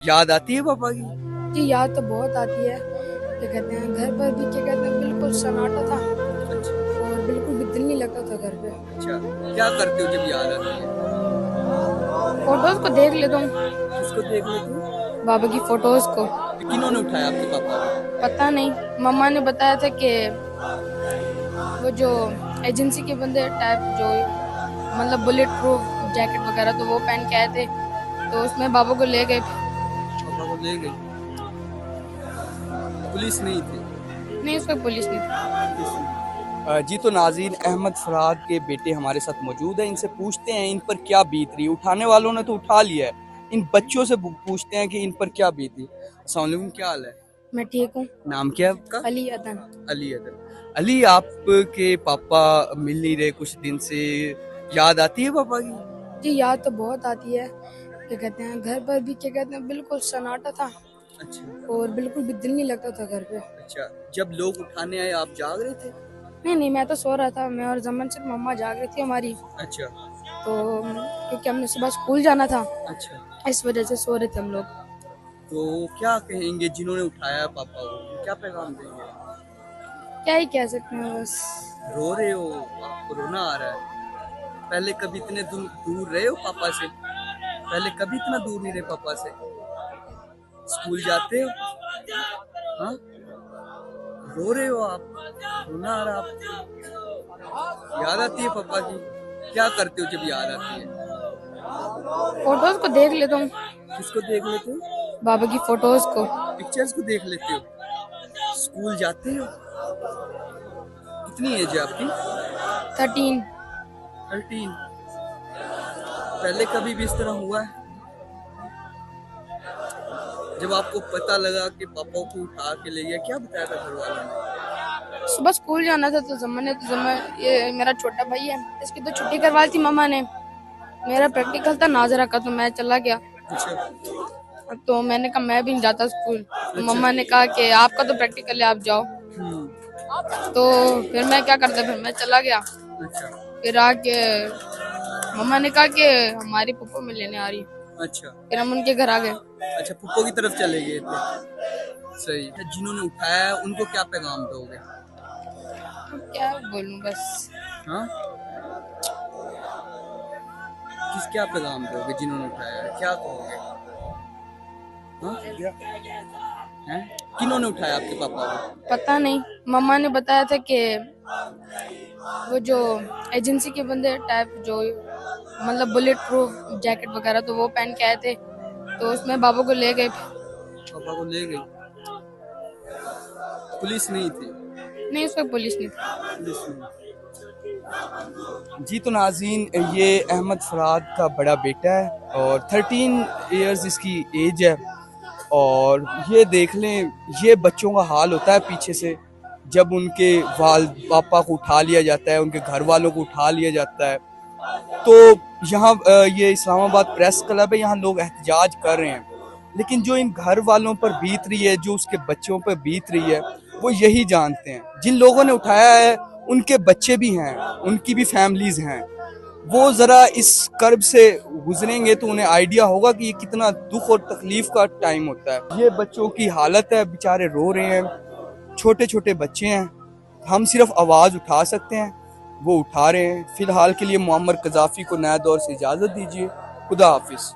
याद आती है पापा की? जी याद तो बहुत आती है। क्या कहते हैं, घर पर भी क्या कहते हैं बिल्कुल सन्नाटा था अच्छा। और बिल्कुल भी दिल नहीं लगता था घर पे। अच्छा, क्या करते हो जब याद आती है? फोटोज को देख लेता हूँ, किसको देख लेते हो? बाबा की फोटोज को। किन्होंने उठाया आपके पापा को? पता नहीं, मम्मा ने बताया था कि वो जो एजेंसी के बंदे टाइप जो मतलब बुलेट प्रूफ जैकेट वगैरह तो वो पहन के आए थे, तो उसमें बाबा को ले गए। पापा को ले गई? पुलिस नहीं थी? नहीं, उसमें पुलिस नहीं थी। जी तो नाज़रीन, अहमद फराद के बेटे हमारे साथ मौजूद हैं। इनसे पूछते हैं इन पर क्या बीत रही। उठाने वालों ने तो उठा लिया है, इन बच्चों से पूछते हैं कि इन पर क्या बीती। अस्सलाम वालेकुम, क्या हाल है? मैं ठीक हूँ। नाम क्या है आपका? अली अदन। अली अदन। अली, आपके पापा मिल नहीं रहे कुछ दिन से, याद आती है पापा की? जी याद तो बहुत आती है। क्या कहते हैं, घर पर भी क्या कहते हैं बिल्कुल सन्नाटा था अच्छा। और बिल्कुल भी दिल नहीं लगता था घर पे। अच्छा, जब लोग उठाने आए आप जाग रहे थे? नहीं नहीं, मैं तो सो रहा था। मैं और जमन सिर्फ मम्मा जाग रही थी हमारी। अच्छा। तो क्योंकि हमने सुबह स्कूल जाना था, अच्छा, इस वजह से सो रहे थे हम लोग। तो क्या कहेंगे जिन्होंने उठाया पापा को, क्या पैगाम देंगे? क्या ही कह सकते हैं बस। रो रहे हो? आपको रोना आ रहा है? पहले कभी इतने दूर दूर रहे हो पापा से? पहले कभी इतना दूर नहीं रहे पापा से? स्कूल जाते हो? हाँ? रो रहे हो आप? रोना आ रहा है आपको? याद आती है पापा की? क्या करते हो जब याद आती है? फोटोज को देख लेता हूँ, किसको देख लेते हो? बाबा की फोटोज को। पिक्चर्स को देख लेते हो? स्कूल जाते हो? कितनी एज है आपकी? 13। 13। पहले कभी भी इस तरह हुआ है? जब आपको पता लगा कि पापा को उठा के ले गया, क्या बताया था घर वालों ने? सुबह स्कूल जाना था तो ये मेरा छोटा भाई है, इसकी तो छुट्टी करवा दी मम्मा ने। मेरा प्रैक्टिकल था नाजरा का, तो मैं चला गया। अच्छा। तो मैंने कहा मैं भी नहीं जाता स्कूल। तो अच्छा। मम्मा ने कहा कि आपका तो प्रैक्टिकल है, आप जाओ। हम्म। तो फिर मैं क्या करता, फिर मैं चला गया। अच्छा। फिर आके मम्मा ने कहा कि हमारी पप्पो में लेने आ रही है। अच्छा। फिर हम उनके घर आ गए। अच्छा, पुप्पो की तरफ चले गए थे। सही है। जिन्होंने उठाया है उनको क्या पैगाम दोगे? अब क्या बोलूं बस। हाँ? क्या पैगाम दोगे जिन्होंने उठाया है, क्या कहोगे? हाँ? हैं? किन्होंने उठाया आपके पापा को? पता नहीं, मम्मा ने बताया था कि वो जो एजेंसी के बंदे टाइप जो मतलब बुलेट प्रूफ जैकेट वगैरह तो वो पहन के आए थे, तो उसमें बाबा को ले गए। पापा को ले गई? पुलिस नहीं थी? नहीं, उसमें पुलिस नहीं थी। पुलिस नहीं। जी तो नाज़रीन, ये अहमद फराद का बड़ा बेटा है और 13 इयर्स इसकी एज है। और ये देख लें, ये बच्चों का हाल होता है पीछे से, जब उनके वाल पापा को उठा लिया जाता है, उनके घर वालों को उठा लिया जाता है। तो यहाँ ये इस्लामाबाद प्रेस क्लब है, यहाँ लोग एहतजाज कर रहे हैं। लेकिन जो इन घर वालों पर बीत रही है, जो उसके बच्चों पर बीत रही है, वो यही जानते हैं। जिन लोगों ने उठाया है उनके बच्चे भी हैं, उनकी भी फैमिलीज हैं। वो ज़रा इस कर्ब से गुजरेंगे तो उन्हें आइडिया होगा कि ये कितना दुख और तकलीफ का टाइम होता है। ये बच्चों की हालत है, बेचारे रो रहे हैं, छोटे छोटे बच्चे हैं। हम सिर्फ आवाज़ उठा सकते हैं, वो उठा रहे हैं। फिलहाल के लिए मुअम्मर कज़ाफ़ी को नया दौर से इजाज़त दीजिए। खुदा हाफिज़।